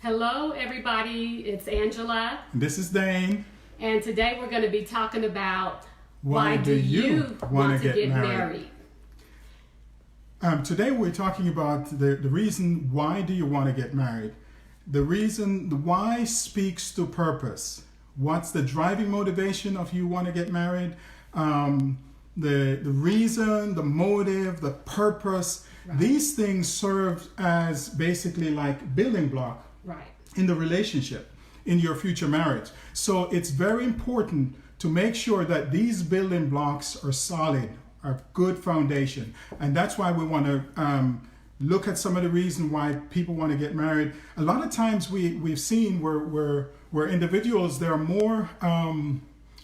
Hello, everybody. It's Angela. This is Dane. And today we're going to be talking about Why do you want to get married? Today we're talking about the reason why do you want to get married. The why speaks to purpose. What's the driving motivation of you want to get married? The reason, the motive, the purpose. Right. These things serve as basically like building block in the relationship, in your future marriage. So it's very important to make sure that these building blocks are solid, are good foundation. And that's why we want to look at some of the reasons why people want to get married. A lot of times we've seen where individuals, they're more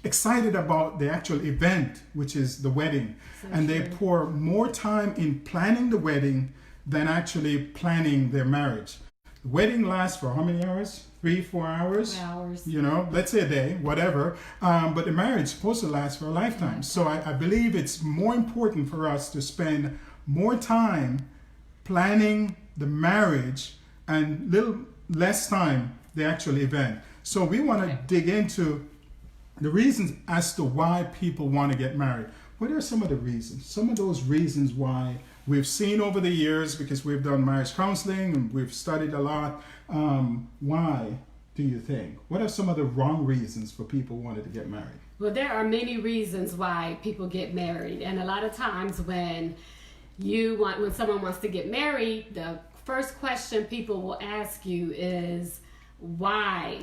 excited about the actual event, which is the wedding. And they pour more time in planning the wedding than actually planning their marriage. The wedding lasts for how many hours? 3-4 hours? 4 hours. You know, let's say a day, whatever. But the marriage is supposed to last for a lifetime. So I believe it's more important for us to spend more time planning the marriage and little less time the actual event. So we want to dig into the reasons as to why people want to get married. What are some of the reasons? Some of those reasons why we've seen over the years, because we've done marriage counseling and we've studied a lot. Why do you think? What are some of the wrong reasons for people wanting to get married? Well, there are many reasons why people get married. And a lot of times when someone wants to get married, the first question people will ask you is, why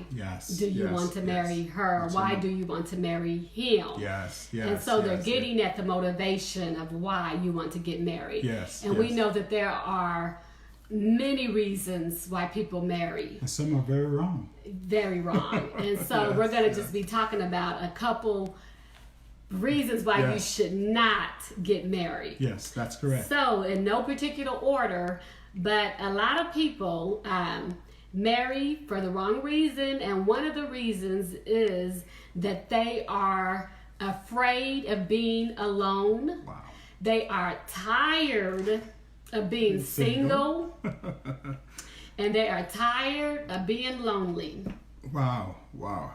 do you want to marry her? Why do you want to marry him? And so they're getting at the motivation of why you want to get married. And we know that there are many reasons why people marry. And some are very wrong. Very wrong. And so we're going to just be talking about a couple reasons why you should not get married. Yes, that's correct. So in no particular order, but a lot of people marry for the wrong reason, and one of the reasons is that they are afraid of being alone. Wow. They are tired of being single and they are tired of being lonely. Wow,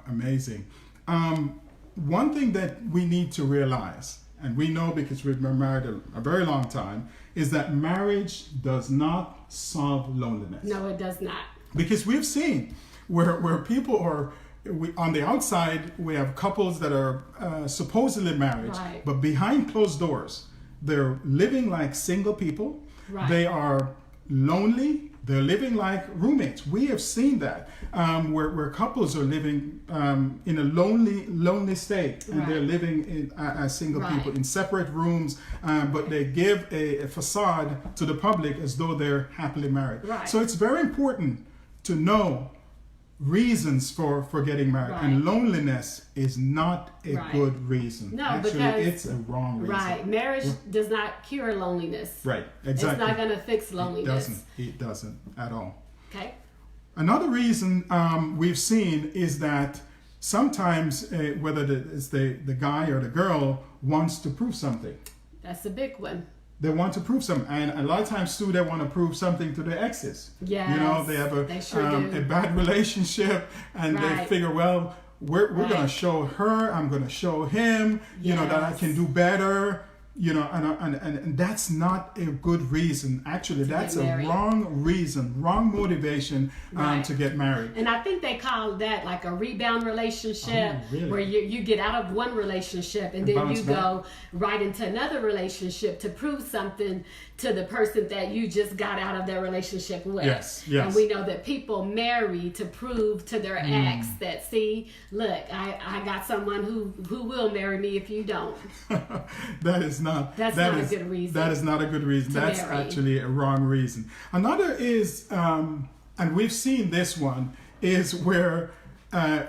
amazing. One thing that we need to realize, and we know because we've been married a very long time, is that marriage does not solve loneliness. No, it does not. Because we've seen where people are, on the outside, we have couples that are supposedly married, but behind closed doors, they're living like single people. They are lonely. They're living like roommates. We have seen that where couples are living in a lonely state, and they're living as single people in separate rooms, but they give a facade to the public as though they're happily married. So it's very important to know reasons for getting married. And loneliness is not a good reason. No, actually, because it's a wrong reason. Marriage does not cure loneliness. Exactly. It's not going to fix loneliness. It doesn't at all. Okay. Another reason we've seen is that sometimes whether it's the guy or the girl wants to prove something. That's a big one. They want to prove something, and a lot of times too, they want to prove something to their exes. Yes, you know, they have a bad relationship, and they figure, well, we're going to show her, I'm going to show him, you know, that I can do better. You know, and that's not a good reason. Actually, that's a wrong reason, wrong motivation to get married. And I think they call that like a rebound relationship, where you get out of one relationship and then you go right into another relationship to prove something to the person that you just got out of their relationship with. Yes. And we know that people marry to prove to their ex that, see, look, I got someone who will marry me if you don't. That's not a good reason. That is not a good reason. That's actually a wrong reason. Another is, and we've seen this one, is where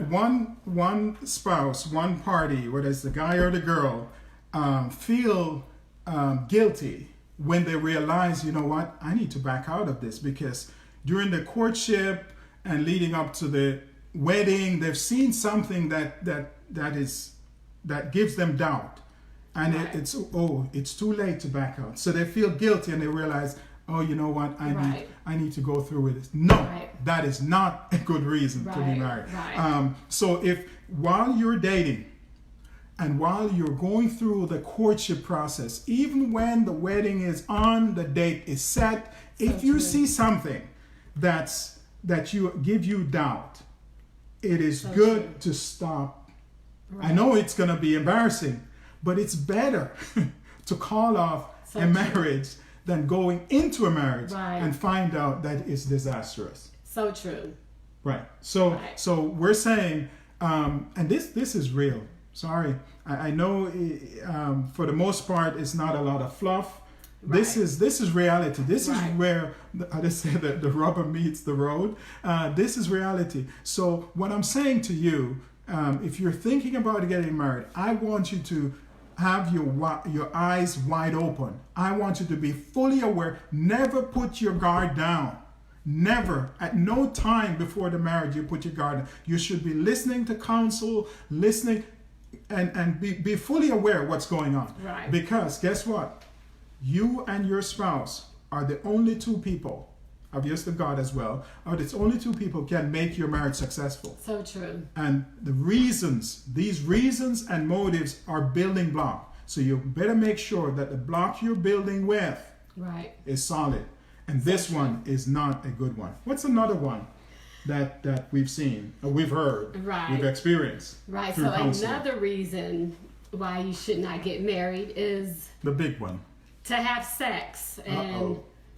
one spouse, one party, whether it's the guy or the girl, feel guilty when they realize, you know what, I need to back out of this, because during the courtship and leading up to the wedding, they've seen something that gives them doubt. And it's too late to back out. So they feel guilty and they realize, oh, you know what, Right. I need to go through with this. No, Right. that is not a good reason to be Right, married. right. So if while you're dating and while you're going through the courtship process, even when the wedding is on, the date is set, if you true. see something that you give you doubt, it is So good true. to stop. Right. I know it's going to be embarrassing, but it's better to call off So a true. marriage than going into a marriage Right. and find out that it's disastrous. So true. Right. So Right. so we're saying, and this is real. Sorry, I know for the most part it's not a lot of fluff. This Right. is reality. This Right. is where I just say that the rubber meets the road. This is reality. So what I'm saying to you, if you're thinking about getting married, I want you to have your eyes wide open. I want you to be fully aware. Never put your guard down. Never, at no time before the marriage, you put your guard down. You should be listening to counsel, listening, and be fully aware of what's going on. Right. Because guess what? You and your spouse are the only two people, obviously God as well, are the only two people can make your marriage successful. So true. And these reasons and motives are building block. So you better make sure that the block you're building with Right. is solid. And this one is not a good one. What's another one that we've seen, or we've heard, Right. we've experienced? Right. through So counseling? another reason why you should not get married is The big one. to have sex. And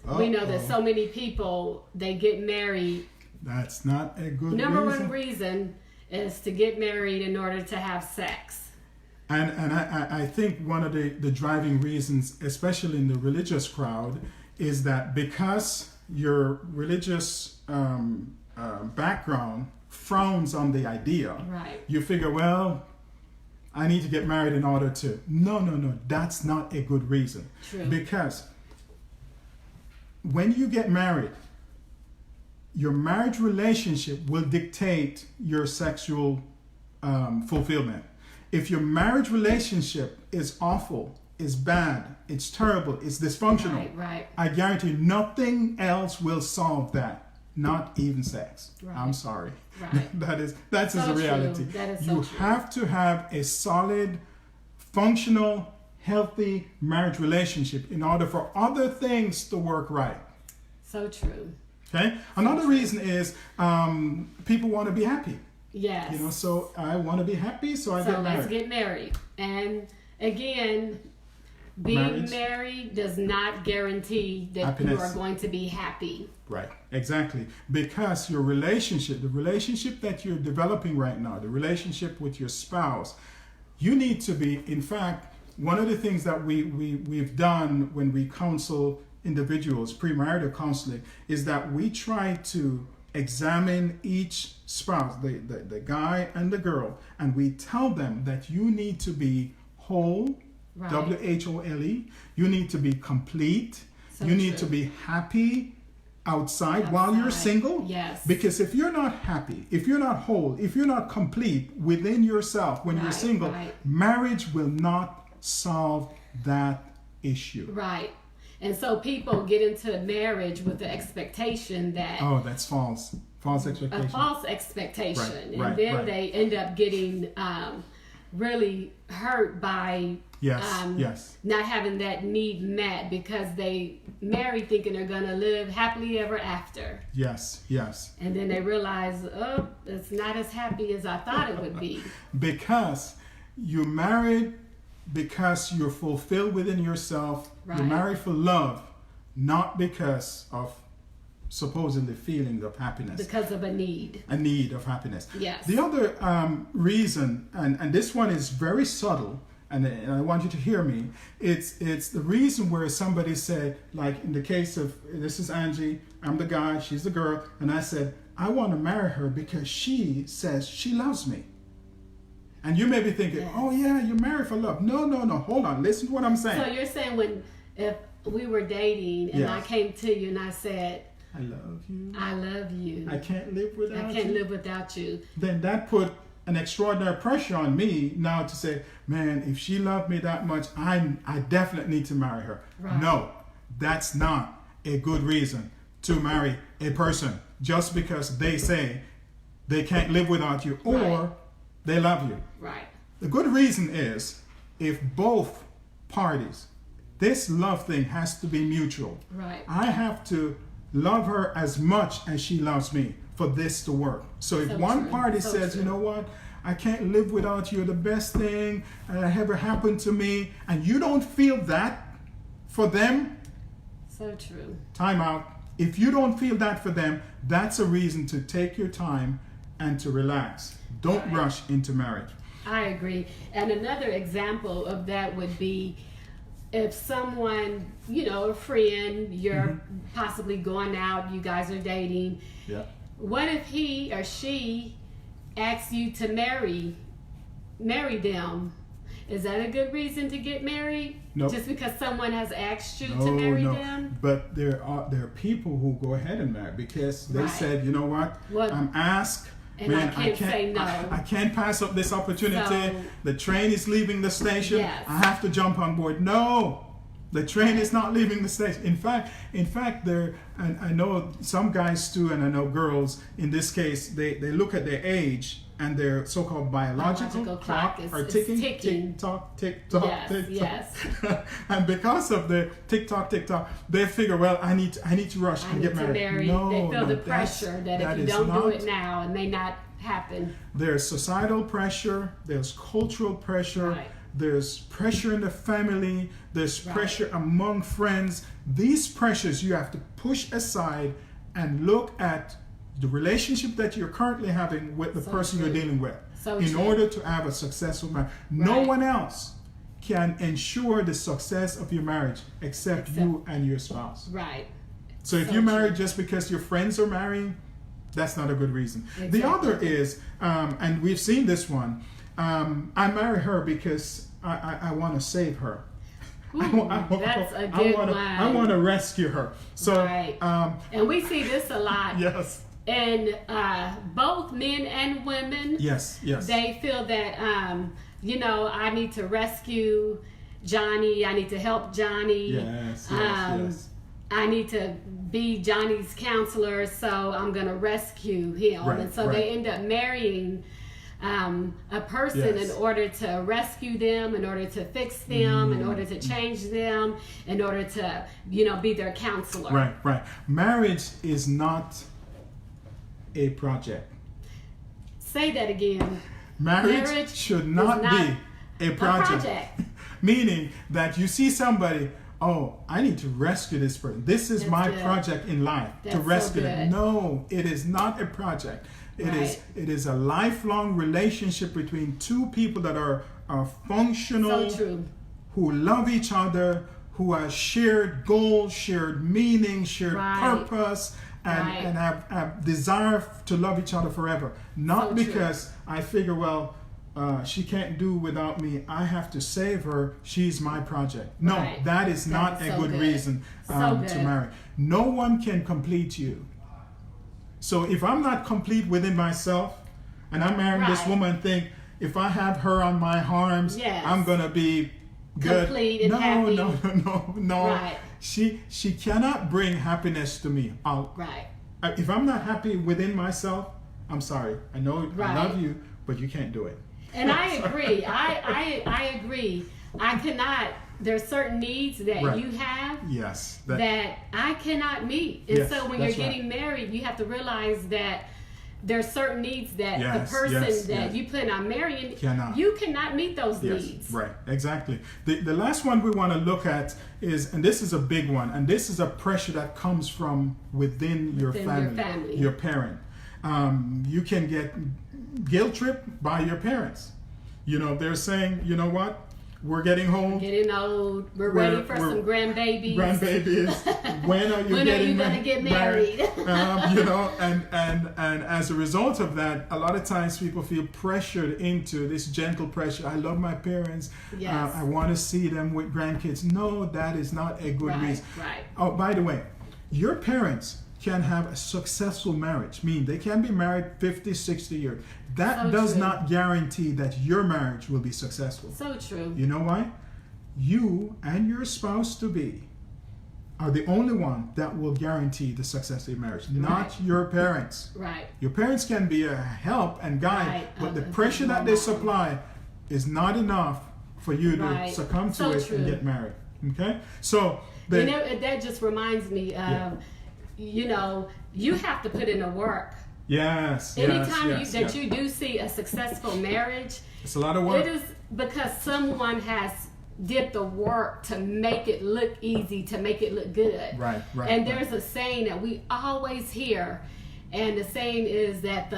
Uh-oh. we know that Uh-oh. so many people, they get married. That's not a good Number reason. one reason is to get married in order to have sex. And I think one of the driving reasons, especially in the religious crowd, is that because your religious background frowns on the idea, Right. you figure, well, I need to get married in order to. No, that's not a good reason. True. Because when you get married, your marriage relationship will dictate your sexual fulfillment. If your marriage relationship is awful, is bad, it's terrible, it's dysfunctional, Right. Right. I guarantee you nothing else will solve that. Not even sex. Right. I'm sorry. Right. That's So a reality. true. That is so You true. have to have a solid, functional, healthy marriage relationship in order for other things to work right. So true. Okay. Another reason is people want to be happy. Yes. You know, so I want to be happy, so I So get married. let's get married. And again, being Marriage. married does not guarantee that you Happiness. are going to be happy. Right, exactly. Because your relationship, the relationship that you're developing right now, the relationship with your spouse, you need to be, in fact, one of the things that we've done when we counsel individuals, premarital counseling, is that we try to examine each spouse, the guy and the girl, and we tell them that you need to be whole, Right. WHOLE, you need to be complete, So you need true. to be happy outside while you're Outside. single. Yes. Because if you're not happy, if you're not whole, if you're not complete within yourself when you're Right, single, right. marriage will not solve that issue. Right. And so people get into marriage with the expectation that Oh, that's false. False a expectation. false expectation. Right, And right, then right. they end up getting really hurt by Yes, yes. not having that need met because they marry thinking they're going to live happily ever after. Yes, yes. And then they realize, oh, it's not as happy as I thought it would be. Because you're married because you're fulfilled within yourself. Right. You're married for love, not because of supposedly feeling of happiness. Because of a need. A need of happiness. Yes. The other reason, and this one is very subtle, and I want you to hear me, it's the reason where somebody said, like in the case of, this is Angie, I'm the guy, she's the girl, and I said, I want to marry her because she says she loves me. And you may be thinking, Yes. oh yeah, you're married for love. No, hold on, listen to what I'm saying. So you're saying if we were dating and Yes. I came to you and I said, I love you. I love you. I can't live without I can't you. live without you. Then that put an extraordinary pressure on me now to say, man, if she loved me that much, I definitely need to marry her. Right. No, that's not a good reason to marry a person just because they say they can't live without you or Right. they love you. Right. The good reason is if both parties, this love thing has to be mutual. Right. I have to love her as much as she loves me for this to work. So if So one true. party So says, true. you know what, I can't live without you, the best thing that ever happened to me, and you don't feel that for them, So true. time out. If you don't feel that for them, that's a reason to take your time and to relax. Don't Right. rush into marriage. I agree. And another example of that would be if someone, a friend, you're possibly going out, you guys are dating. Yeah. What if he or she asks you to marry them? Is that a good reason to get married? No. Just because someone has asked you to marry them? But there are people who go ahead and marry because they Right. said, you know what, Well, I'm asked. and I can't say no. I can't pass up this opportunity. So- The train is leaving the station. Yes. I have to jump on board. No, the train is not leaving the station. In fact, there. And I know some guys too, and I know girls. In this case, they look at their age and their so-called biological clock is are ticking, ticking. tick tock, tick tock, Yes, tick yes. tock. And because of the tick tock, they figure, well, I need to rush I and need get to married. marry. No, They feel no, the pressure that if you is don't do not- it now, it may not happen. There's societal pressure, there's cultural pressure, Right. there's pressure in the family, there's Right. pressure among friends. These pressures you have to push aside and look at the relationship that you're currently having with the So person true. you're dealing with So in true. order to have a successful marriage. No Right. one else can ensure the success of your marriage except you and your spouse. Right. So if So you're married true. just because your friends are marrying, that's not a good reason. The Exactly. other is, and we've seen this one, I marry her because I want to save her. Ooh, that's a good one. I want to rescue her. So, Right. And we see this a lot. yes, And both men and women, yes, yes. they feel that, I need to rescue Johnny. I need to help Johnny. Yes, yes, yes. I need to be Johnny's counselor, so I'm going to rescue him. Right, and so right. they end up marrying a person Yes. in order to rescue them, in order to fix them, in order to change them, in order to, be their counselor. Right, right. Marriage is not a project. Say that again. Marriage should not be a project. project. Meaning that you see somebody, oh, I need to rescue this person. This is That's my good. project in life, That's to so rescue them. good. No, it is not a project. Right. It is a lifelong relationship between two people that are functional, So true. who love each other, who have shared goals, shared meaning, shared Right. purpose, and, Right. and have desire to love each other forever. Not So true. because I figure, well, she can't do without me. I have to save her. She's my project. No, Right. that is That not is a so good good. reason So to good. marry. No one can complete you. So if I'm not complete within myself, and I'm marrying this Right. woman, think if I have her on my arms, Yes. I'm gonna be good. Complete and no, happy. no. Right. She cannot bring happiness to me. Right. If I'm not happy within myself, I'm sorry. I know I Right. love you, but you can't do it. And I agree. I agree. I cannot. There's certain needs that Right. you have Yes. that I cannot meet. And Yes, so when you're that's right. getting married, you have to realize that there's certain needs that Yes, the person yes, that yes. you plan on marrying, Cannot. you cannot meet those Yes, needs. right, exactly. The last one we want to look at is, and this is a big one, and this is a pressure that comes from within your family, your parent. You can get guilt tripped by your parents. They're saying, you know what? We're getting home. Getting old. We're ready for some grandbabies. Grandbabies. When are you When are getting you gonna get married? And as a result of that, a lot of times people feel pressured into this gentle pressure. I love my parents. Yes. I want to see them with grandkids. No, that is not a good reason. Right. Oh, by the way, your parents can have a successful marriage. They can be married 50, 60 years. That So does true. not guarantee that your marriage will be successful. So true. You know why? You and your spouse to be are the only one that will guarantee the success of your marriage, not Right. your parents. Right. Your parents can be a help and guide, Right. but the pressure that they supply is not enough for you to Right. succumb to So it true. and get married. Okay? So, the, You know, that just reminds me of, you know, you have to put in the work. yes, Anytime yes, that yes. you do see a successful marriage, It's a lot of work. it is because someone has did the work to make it look easy, to make it look good. Right, right. And right. there's a saying that we always hear, and the saying is that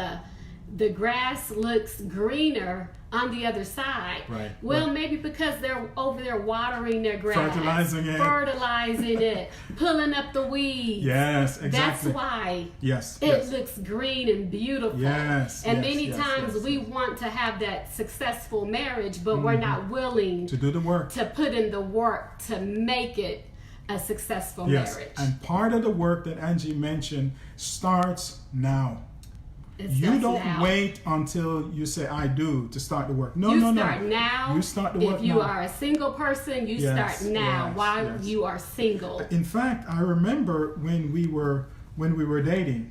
the grass looks greener on the other side. Right, Well, right. maybe because they're over there watering their grass, Fertilizing it. pulling up the weeds. Yes, That's exactly. why Yes, it yes. looks green and beautiful. Yes, And yes, many yes, times yes, we yes. want to have that successful marriage, but we're not willing To do the work. to put in the work to make it a successful Yes, marriage. and part of the work that Angie mentioned starts now. It You starts don't now. wait until you say I do to start the work. No, You no, start no. now. You start the work If you now. are a single person, you Yes, start now yes, while yes. you are single. In fact, I remember when we were dating,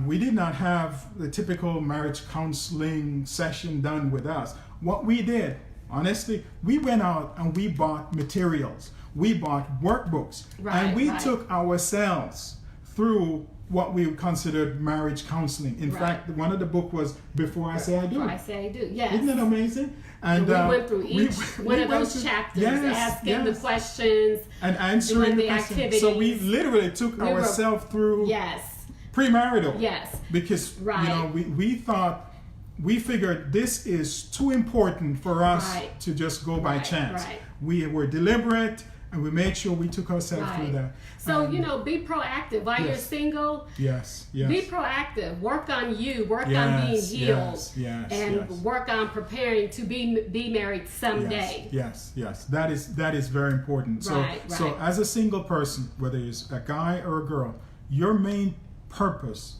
we did not have the typical marriage counseling session done with us. What we did, honestly, we went out and we bought materials. We bought workbooks, Right, and we right. took ourselves through what we considered marriage counseling. In Right. fact, one of the book was Before I Say I Do. Before I say I do. Yes. Isn't that amazing? And we went through each we one of went those through- chapters, yes, asking the yes. questions. and answering doing the the questions. So we activities. literally took We were- ourselves through Yes. premarital. Yes. Because Right. we figured this is too important for us Right. to just go by Right, chance. right. We were deliberate and we made sure we took ourselves Right. through that. So, you know, be proactive. While you're yes. single, Yes, yes. be proactive. Work on you. Work on being Yes, healed. yes, yes, and yes. work on preparing to be married someday. Yes, yes, yes. That is very important. So, Right, so right. as a single person, whether it's a guy or a girl, your main focus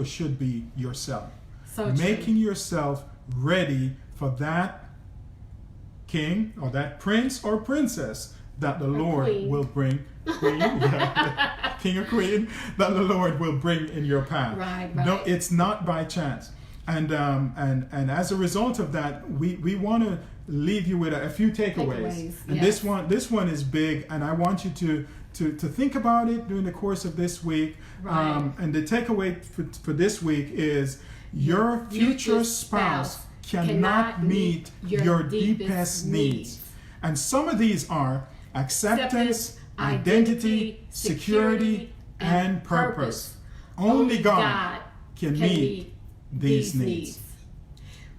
should be yourself. So true. Making yourself ready for that king or that prince or princess that the Lord queen. will bring. Queen, yeah, king or queen that the Lord will bring in your path. Right, No, right. it's not by chance. And as a result of that, we want to leave you with a few takeaways. And yes. this one is big, and I want you to think about it during the course of this week. Right. And the takeaway for this week is your future spouse cannot meet your deepest needs. And some of these are acceptance, identity, security, and purpose. Only God can meet these needs.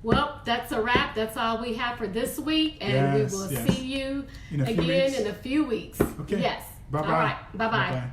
Well, that's a wrap. That's all we have for this week, and Yes, we will yes. see you In a few again weeks. in a few weeks. Okay. Yes. Bye-bye. All right. Bye-bye. Bye-bye.